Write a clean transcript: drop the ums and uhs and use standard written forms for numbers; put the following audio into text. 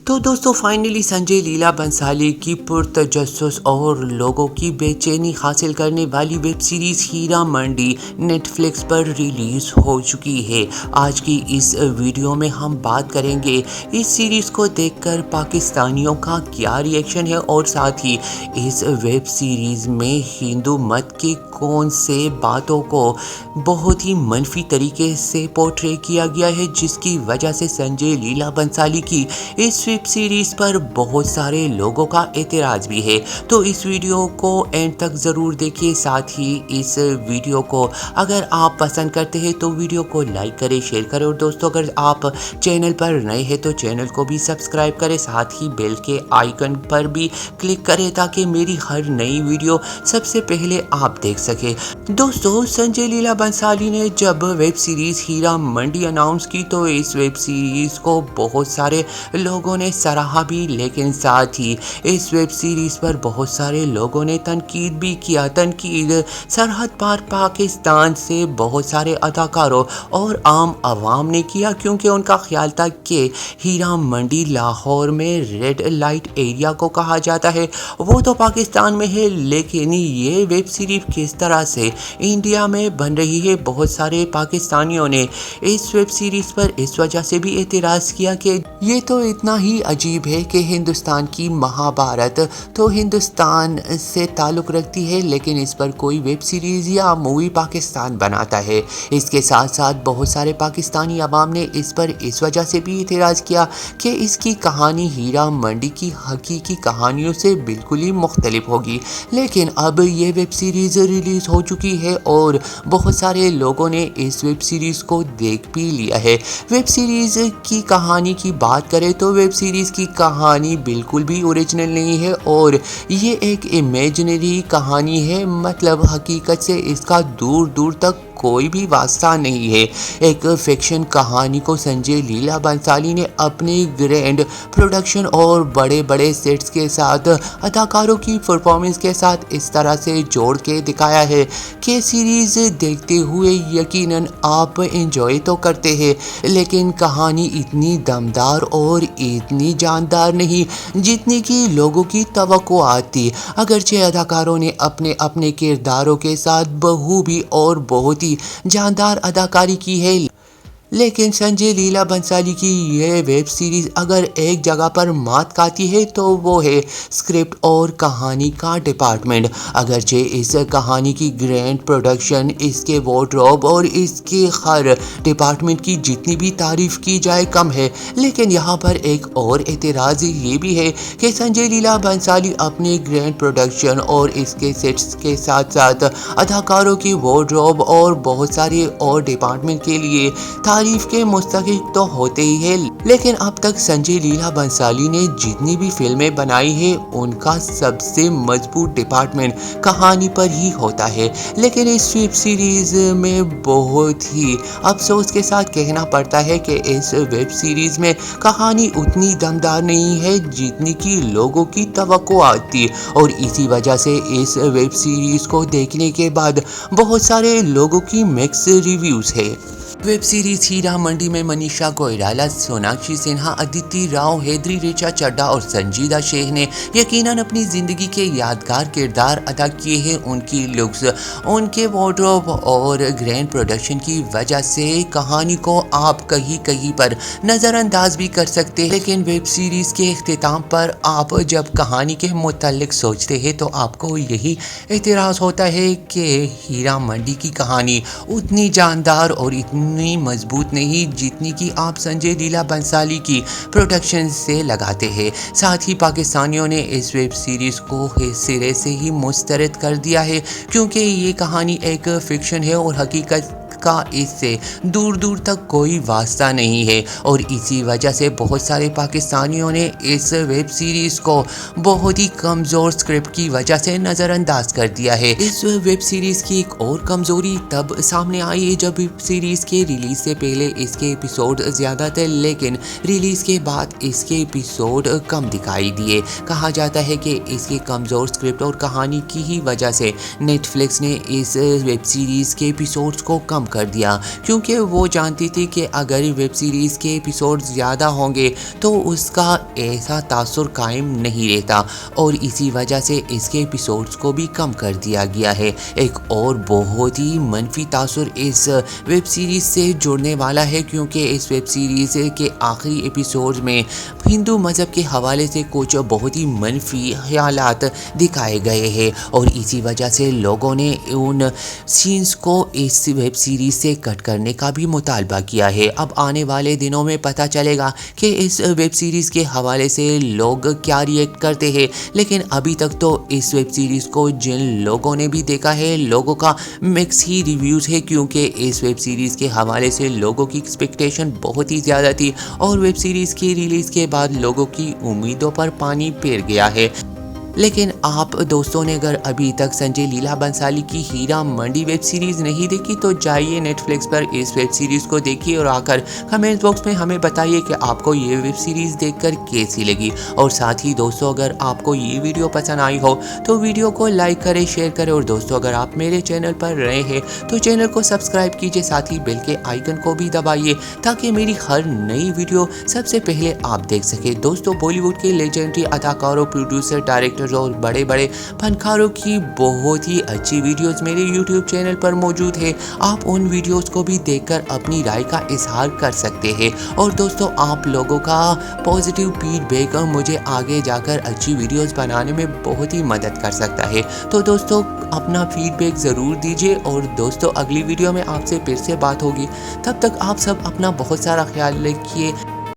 तो दोस्तों फाइनली संजय लीला बंसाली की पुरतजस्सुस और लोगों की बेचैनी हासिल करने वाली web series Heera Mandi Netflix पर रिलीज हो चुकी है। आज की इस वीडियो में हम बात करेंगे इस सीरीज को देखकर पाकिस्तानियों का क्या रिएक्शन है और साथ ही इस वेब सीरीज में हिंदू मत की कौन से बातों को बहुत ही मनफी तरीके से पोर्ट्रे किया गया है, जिसकी वजह से संजय लीला बंसाली की इस वेब सीरीज पर बहुत सारे लोगों का एतराज़ भी है। तो इस वीडियो को एंड तक ज़रूर देखिए। साथ ही इस वीडियो को अगर आप पसंद करते हैं तो वीडियो को लाइक करें, शेयर करें और दोस्तों अगर आप चैनल पर नए हैं तो चैनल को भी सब्सक्राइब करें, साथ ही बेल के आइकन पर भी क्लिक करें ताकि मेरी हर नई वीडियो सबसे पहले आप देख सकें। दोस्तों संजय लीला बंसाली ने जब web series Heera Mandi announce की तो इस वेब सीरीज को बहुत सारे लोगों ने सराहा भी, लेकिन साथ ही इस वेब सीरीज पर बहुत सारे लोगों ने तनकीद भी किया। तनकीद सरहद पार पाकिस्तान से बहुत सारे अदाकारों और आम आवाम ने किया, क्योंकि उनका ख्याल था कि हीरा मंडी लाहौर में रेड लाइट एरिया को कहा जाता है, वो तो पाकिस्तान में है, लेकिन ये वेब सीरीज किस तरह से इंडिया में बन रही है। बहुत सारे पाकिस्तानियों ने इस वेब सीरीज पर इस वजह से भी एतराज़ किया कि ये तो इतना ही अजीब है कि हिंदुस्तान की महाभारत तो हिंदुस्तान से ताल्लुक़ रखती है, लेकिन इस पर कोई वेब सीरीज़ या मूवी पाकिस्तान बनाता है। इसके साथ साथ बहुत सारे पाकिस्तानी अवाम ने इस पर इस वजह से भी एतराज़ किया कि इसकी कहानी हीरा मंडी की हकीकी कहानियों से बिल्कुल ही मुख्तलिफ होगी। लेकिन अब ये वेब सीरीज़ रिलीज़ हो चुकी है और बहुत सारे लोगों ने इस वेब सीरीज़ को देख भी लिया है। वेब सीरीज़ की कहानी की बात करें तो वेब सीरीज़ की कहानी बिल्कुल भी ओरिजिनल नहीं है और ये एक इमेजिनरी कहानी है, मतलब हकीकत से इसका दूर दूर तक कोई भी वास्ता नहीं है। एक फिक्शन कहानी को संजय लीला बंसाली ने अपने ग्रैंड प्रोडक्शन और बड़े बड़े सेट्स के साथ अदाकारों की परफॉर्मेंस के साथ इस तरह से जोड़ के दिखाया है कि सीरीज़ देखते हुए यकीनन आप एंजॉय तो करते हैं, लेकिन कहानी इतनी दमदार और इतनी जानदार नहीं जितनी कि लोगों की तवक्कुआत थी। अगरचे अदाकारों ने अपने अपने किरदारों के साथ बखूबी और बहुत जानदार अदाकारी की है, लेकिन संजय लीला बंसाली की यह वेब सीरीज़ अगर एक जगह पर मात खाती है तो वो है स्क्रिप्ट और कहानी का डिपार्टमेंट। अगरचे इस कहानी की ग्रैंड प्रोडक्शन, इसके वार्डरोब और इसके हर डिपार्टमेंट की जितनी भी तारीफ़ की जाए कम है, लेकिन यहाँ पर एक और एतराज़ ये भी है कि संजय लीला बंसाली अपने ग्रैंड प्रोडक्शन और इसके सेट्स के साथ साथ अदाकारों की वार्डरोब और बहुत सारे और डिपार्टमेंट के लिए तारीफ के मुस्तहिक तो होते ही है, लेकिन अब तक संजय लीला बंसाली ने जितनी भी फिल्में बनाई है उनका सबसे मजबूत डिपार्टमेंट कहानी पर ही होता है। लेकिन इस वेब सीरीज में बहुत ही अफसोस के साथ कहना पड़ता है कि इस वेब सीरीज में कहानी उतनी दमदार नहीं है जितनी कि लोगों की तवक्कुआत थी, और इसी वजह से इस वेब सीरीज को देखने के बाद बहुत सारे लोगों की मिक्स रिव्यूज है। वेब सीरीज हीरा मंडी में मनीषा कोइराला, सोनाक्षी सिन्हा, अदिति राव, हैदरी, ऋचा चड्ढा और संजीदा शेख ने यकीनन अपनी ज़िंदगी के यादगार किरदार अदा किए हैं। उनकी लुक्स, उनके वार्डरोब और ग्रैंड प्रोडक्शन की वजह से कहानी को आप कहीं कहीं पर नज़रअंदाज भी कर सकते हैं, लेकिन वेब सीरीज़ के अख्तिताम पर आप जब कहानी के मुतालिक सोचते हैं तो आपको यही एतराज़ होता है कि हीरा मंडी की कहानी उतनी जानदार और इतनी मजबूत नहीं जितनी कि आप संजय लीला बंसाली की प्रोडक्शन से लगाते हैं। साथ ही पाकिस्तानियों ने इस वेब सीरीज़ को सिरे से ही मुस्तरद कर दिया है, क्योंकि ये कहानी एक फिक्शन है और हकीकत का इससे दूर दूर तक कोई वास्ता नहीं है, और इसी वजह से बहुत सारे पाकिस्तानियों ने इस वेब सीरीज़ को बहुत ही कमज़ोर स्क्रिप्ट की वजह से नज़रअंदाज कर दिया है। इस वेब सीरीज़ की एक और कमज़ोरी तब सामने आई है जब वेब सीरीज़ के रिलीज़ से पहले इसके एपिसोड ज़्यादा थे, लेकिन रिलीज़ के बाद इसके एपिसोड कम दिखाई दिए। कहा जाता है कि इसके कमज़ोर स्क्रिप्ट और कहानी की ही वजह से नेटफ्लिक्स ने इस वेब सीरीज़ के एपिसोड्स को कम کر دیا کیونکہ وہ جانتی تھی کہ اگر ویب سیریز کے ایپیسوڈ زیادہ ہوں گے تو اس کا ایسا تاثر قائم نہیں رہتا، اور اسی وجہ سے اس کے ایپیسوڈز کو بھی کم کر دیا گیا ہے۔ ایک اور بہت ہی منفی تاثر اس ویب سیریز سے جڑنے والا ہے کیونکہ اس ویب سیریز کے آخری ایپیسوڈ میں ہندو مذہب کے حوالے سے کچھ بہت ہی منفی خیالات دکھائے گئے ہیں، اور اسی وجہ سے لوگوں نے ان سینز کو اس ویب سیریز سے کٹ کرنے کا بھی مطالبہ کیا ہے۔ اب آنے والے دنوں میں پتہ چلے گا کہ اس ویب سیریز کے حوالے سے لوگ کیا ریئیکٹ کرتے ہیں، لیکن ابھی تک تو اس ویب سیریز کو جن لوگوں نے بھی دیکھا ہے لوگوں کا مکس ہی ریویوز ہے، کیونکہ اس ویب سیریز کے حوالے سے لوگوں کی ایکسپیکٹیشن بہت ہی زیادہ تھی اور ویب سیریز کی ریلیز کے بعد لوگوں کی امیدوں پر پانی پھیر گیا ہے۔ لیکن آپ دوستوں نے اگر ابھی تک سنجے لیلا بنسالی کی ہیرا منڈی ویب سیریز نہیں دیکھی تو جائیے نیٹ فلکس پر اس ویب سیریز کو دیکھیے اور آ کر کمنٹ باکس میں ہمیں بتائیے کہ آپ کو یہ ویب سیریز دیکھ کر کیسی لگی۔ اور ساتھ ہی دوستوں اگر آپ کو یہ ویڈیو پسند آئی ہو تو ویڈیو کو لائک کریں، شیئر کریں، اور دوستوں اگر آپ میرے چینل پر رہے ہیں تو چینل کو سبسکرائب کیجئے، ساتھ ہی بیل کے آئیکن کو بھی دبائیے تاکہ میری ہر نئی ویڈیو سب سے پہلے آپ دیکھ سکیں۔ دوستوں بالی ووڈ کے لیجنڈری اداکاروں، پروڈیوسر، ڈائریکٹر اور بڑے بڑے فنکاروں کی بہت ہی اچھی ویڈیوز میرے یوٹیوب چینل پر موجود ہے، آپ ان ویڈیوز کو بھی دیکھ کر اپنی رائے کا اظہار کر سکتے ہیں۔ اور دوستوں آپ لوگوں کا پازیٹیو فیڈ بیک مجھے آگے جا کر اچھی ویڈیوز بنانے میں بہت ہی مدد کر سکتا ہے، تو دوستوں اپنا فیڈ بیک ضرور دیجیے۔ اور دوستوں اگلی ویڈیو میں آپ سے پھر سے بات ہوگی، تب تک آپ سب اپنا بہت سارا خیال رکھیے۔